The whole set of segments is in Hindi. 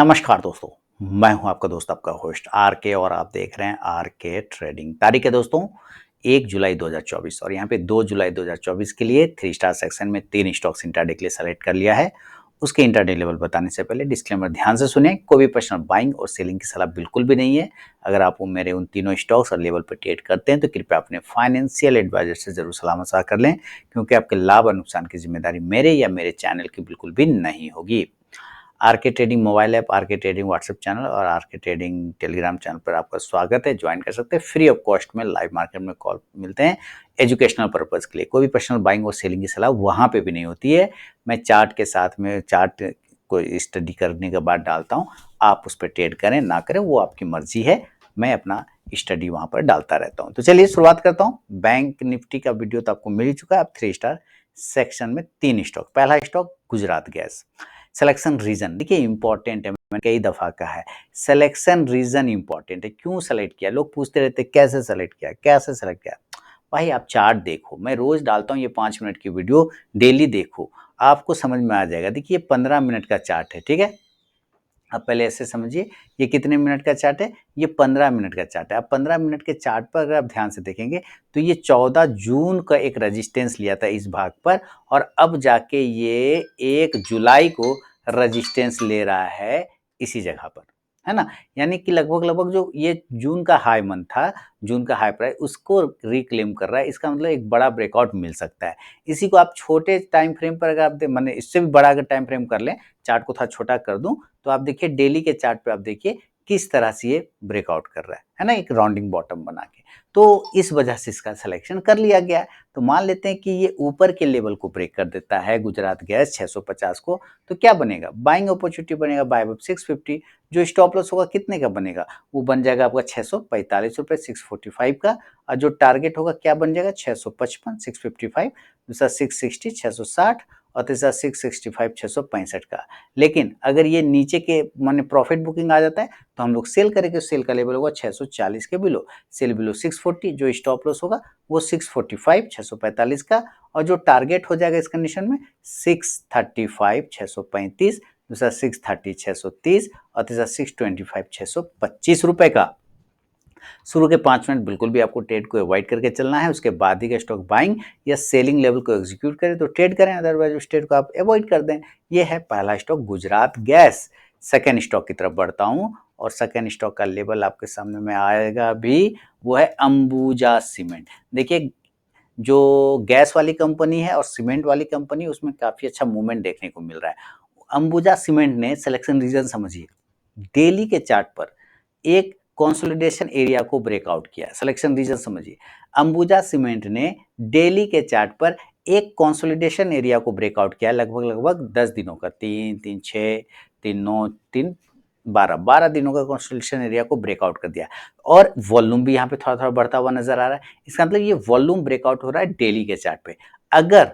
नमस्कार दोस्तों, मैं हूं आपका दोस्त आपका होस्ट आर के और आप देख रहे हैं आर के ट्रेडिंग। तारीख है दोस्तों 1 जुलाई 2024 और यहाँ पे 2 जुलाई 2024 के लिए 3 स्टार सेक्शन में 3 स्टॉक्स इंट्राडे के लिए सेलेक्ट कर लिया है। उसके इंट्राडे लेवल बताने से पहले डिस्क्लेमर ध्यान से सुने, कोई भी पर्सनल बाइंग और सेलिंग की सलाह बिल्कुल भी नहीं है। अगर आप मेरे उन तीनों स्टॉक्स और लेवल पर ट्रेड करते हैं तो कृपया अपने फाइनेंशियल एडवाइजर से जरूर सलाह मशवरा कर लें, क्योंकि आपके लाभ और नुकसान की जिम्मेदारी मेरे या मेरे चैनल की बिल्कुल भी नहीं होगी। आर के ट्रेडिंग मोबाइल ऐप, आर के ट्रेडिंग व्हाट्सएप चैनल और आर के ट्रेडिंग टेलीग्राम चैनल पर आपका स्वागत है। ज्वाइन कर सकते हैं, फ्री ऑफ कॉस्ट में लाइव मार्केट में कॉल मिलते हैं एजुकेशनल पर्पज़ के लिए। कोई भी पर्सनल बाइंग और सेलिंग की सलाह वहाँ पे भी नहीं होती है। मैं चार्ट के साथ में चार्ट को स्टडी करने के बाद डालता हूँ, आप उस पर ट्रेड करें ना करें वो आपकी मर्जी है। मैं अपना स्टडी वहाँ पर डालता रहता हूँ। तो चलिए शुरुआत करता हूँ। बैंक निफ्टी का वीडियो तो आपको मिल ही चुका है। अब 3 स्टार सेक्शन में 3 स्टॉक। पहला stock Gujarat Gas. Selection reason देखिए इंपॉर्टेंट है, मैंने कई दफा कहा है सिलेक्शन रीजन इंपॉर्टेंट है। क्यों सेलेक्ट किया, लोग पूछते रहते कैसे सेलेक्ट किया कैसे सेलेक्ट किया। भाई आप चार्ट देखो, मैं रोज डालता हूँ ये 5 मिनट की वीडियो, डेली देखो आपको समझ में आ जाएगा। देखिए 15 मिनट का चार्ट है, ठीक है। अब पहले ऐसे समझिए ये कितने मिनट का चार्ट है, ये 15 मिनट का चार्ट है। अब 15 मिनट के चार्ट पर अगर आप ध्यान से देखेंगे तो ये 14 जून का एक रेजिस्टेंस लिया था इस भाग पर, और अब जाके ये 1 जुलाई को रेजिस्टेंस ले रहा है इसी जगह पर, है ना। यानी कि लगभग लगभग जो ये जून का हाई मंथ था, जून का हाई प्राइस उसको रिक्लेम कर रहा है। इसका मतलब एक बड़ा ब्रेकआउट मिल सकता है। इसी को आप छोटे टाइम फ्रेम पर अगर आप माने इससे भी बड़ा अगर टाइम फ्रेम कर लें, चार्ट को थोड़ा छोटा कर दूं तो आप देखिए डेली के चार्ट पे आप देखिए किस तरह से ये ब्रेकआउट कर रहा है ना, एक राउंडिंग बॉटम बना के। तो इस वजह से इसका सिलेक्शन कर लिया गया है। तो मान लेते हैं कि ये ऊपर के लेवल को ब्रेक कर देता है गुजरात गैस 650 को, तो क्या बनेगा, बाइंग अपॉर्चुनिटी बनेगा बाय 650। जो स्टॉप लॉस होगा कितने का बनेगा, वो बन जाएगा आपका 645 रुपए 645 का। और जो टारगेट होगा क्या बन जाएगा 655 655, दूसरा 660 660 और तीसरा 665 665 का। लेकिन अगर ये नीचे के माने प्रॉफिट बुकिंग आ जाता है तो हम लोग सेल करेंगे। सेल का लेवल होगा 640 के बिलो, सेल बिलो 640। जो स्टॉप लॉस होगा वो 645 645 का, और जो टारगेट हो जाएगा इस कंडीशन में 635 635, दूसरा 630 630 और तीसरा 625 625 रुपए का। शुरू के 5 मिनट बिल्कुल भी आपको ट्रेड को अवॉइड करके चलना है। उसके बाद ही का स्टॉक बाइंग या सेलिंग लेवल को एग्जीक्यूट करें तो ट्रेड करें, अदरवाइज उस ट्रेड को आप अवॉइड कर दें। ये है पहला stock Gujarat gas. Second stock की तरफ बढ़ता हूँ और सेकेंड स्टॉक का लेवल आपके सामने में आएगा अभी, वो है अंबुजा सीमेंट। देखिए जो गैस वाली कंपनी है और सीमेंट वाली कंपनी, उसमें काफी अच्छा मूवमेंट देखने को मिल रहा है। अंबुजा सीमेंट ने सिलेक्शन रीजन समझिए, डेली के चार्ट पर एक कंसोलिडेशन एरिया को ब्रेकआउट किया। सिलेक्शन रीजन समझिए, अंबुजा सीमेंट ने डेली के चार्ट पर एक कंसोलिडेशन एरिया को ब्रेकआउट किया लगभग लगभग 10 दिनों का, 3 3 6 3 9 3 12 दिनों का कंसोलिडेशन एरिया को ब्रेकआउट कर दिया। और वॉल्यूम भी यहाँ पे थोड़ा थोड़ा बढ़ता हुआ नजर आ रहा है। इसका मतलब ये वॉल्यूम ब्रेकआउट हो रहा है डेली के चार्ट पे। अगर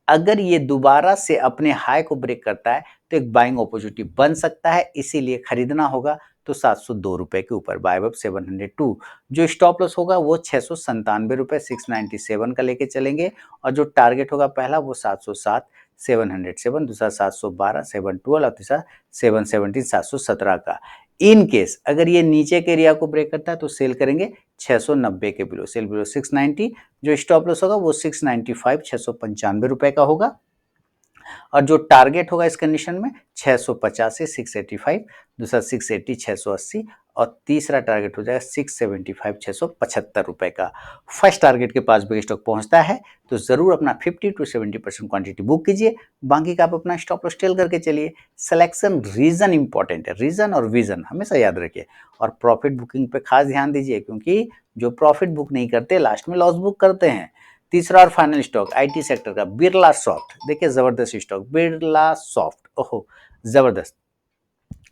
अगर ये दोबारा से अपने हाई को ब्रेक करता है तो एक बाइंग अपॉर्चुनिटी बन सकता है, इसीलिए खरीदना होगा तो 702 रुपए के ऊपर बाय अब 702। जो स्टॉप लॉस होगा वो 697 रुपए 697 का लेके चलेंगे, और जो टारगेट होगा पहला वो 707 707, दूसरा 712 712 और तीसरा 717 717 का। इन केस अगर ये नीचे के एरिया को ब्रेक करता है तो सेल करेंगे 690 के बिलो, सेल बिलो 690। जो स्टॉप लॉस होगा वो 695 695 रुपए का होगा, और जो टारगेट होगा इस कंडीशन में 650 से 685, दूसरा 680 680 और तीसरा टारगेट हो जाएगा 675 675 रुपए का। फर्स्ट टारगेट के पास भी स्टॉक पहुंचता है तो जरूर अपना 50 to 70% क्वांटिटी बुक कीजिए, बाकी का आप अपना स्टॉप लॉस टेल करके चलिए। सिलेक्शन रीजन इंपॉर्टेंट है, रीजन और विजन हमेशा याद रखिए, और प्रॉफिट बुकिंग पे खास ध्यान दीजिए, क्योंकि जो प्रॉफिट बुक नहीं करते लास्ट में लॉस बुक करते हैं। तीसरा और फाइनल स्टॉक आईटी सेक्टर का बिरला सॉफ्ट, देखिए जबरदस्त स्टॉक बिरला सॉफ्ट, ओहो जबरदस्त।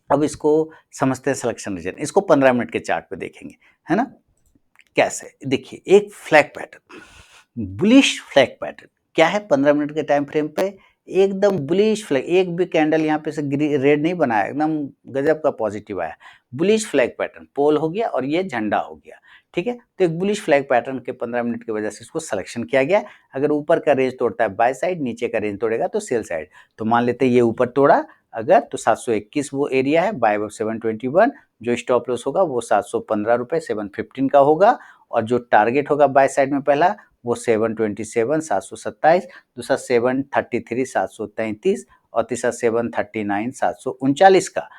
अब इसको समझते हैं सिलेक्शन रीजन, इसको 15 मिनट के चार्ट पे देखेंगे, है ना। कैसे, देखिए एक flag pattern, bullish flag pattern क्या है 15 मिनट के टाइम फ्रेम पे, एकदम बुलिश फ्लैग। एक भी कैंडल यहाँ पे से रेड नहीं बनाया, एकदम गजब का पॉजिटिव आया। बुलिश फ्लैग पैटर्न पोल हो गया और ये झंडा हो गया, ठीक है। तो एक बुलिश फ्लैग पैटर्न के 15 मिनट की वजह से इसको सिलेक्शन किया गया। अगर ऊपर का रेंज तोड़ता है बाय साइड, नीचे का रेंज तोड़ेगा तो सेल साइड। तो मान लेते हैं ये ऊपर तोड़ा अगर तो 721 वो एरिया है, बाय 721 जो स्टॉप लॉस होगा वो 715 रुपए 715 का होगा और जो टारगेट होगा बाय साइड में पहला वो 727 727, दूसरा 733 733 और तीसरा 739 739 का।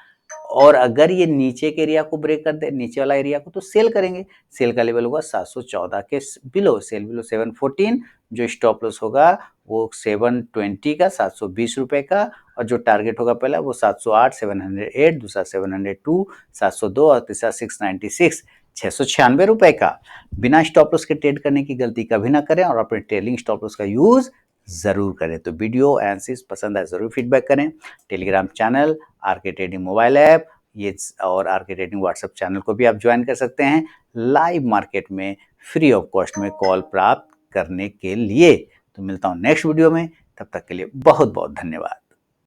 और अगर ये नीचे के एरिया को ब्रेक कर दे, नीचे वाला एरिया को, तो सेल करेंगे। सेल का लेवल होगा 714 के बिलो, सेल बिलो 714, जो स्टॉप लॉस होगा वो 720 का 720 रुपए का और जो टारगेट होगा पहला वो 708 708, दूसरा 702 702 और तीसरा 696 696 रुपए का। बिना स्टॉप लॉस के ट्रेड करने की गलती कभी ना करें और अपने ट्रेलिंग स्टॉप लॉस का यूज जरूर करें। तो वीडियो एनालिसिस पसंद आए जरूर फीडबैक करें। Telegram channel, RK trading mobile app, ये और आरके ट्रेडिंग व्हाट्सएप चैनल को भी आप ज्वाइन कर सकते हैं लाइव मार्केट में फ्री ऑफ कॉस्ट में कॉल प्राप्त करने के लिए। तो मिलता हूं नेक्स्ट वीडियो में, तब तक के लिए बहुत बहुत धन्यवाद।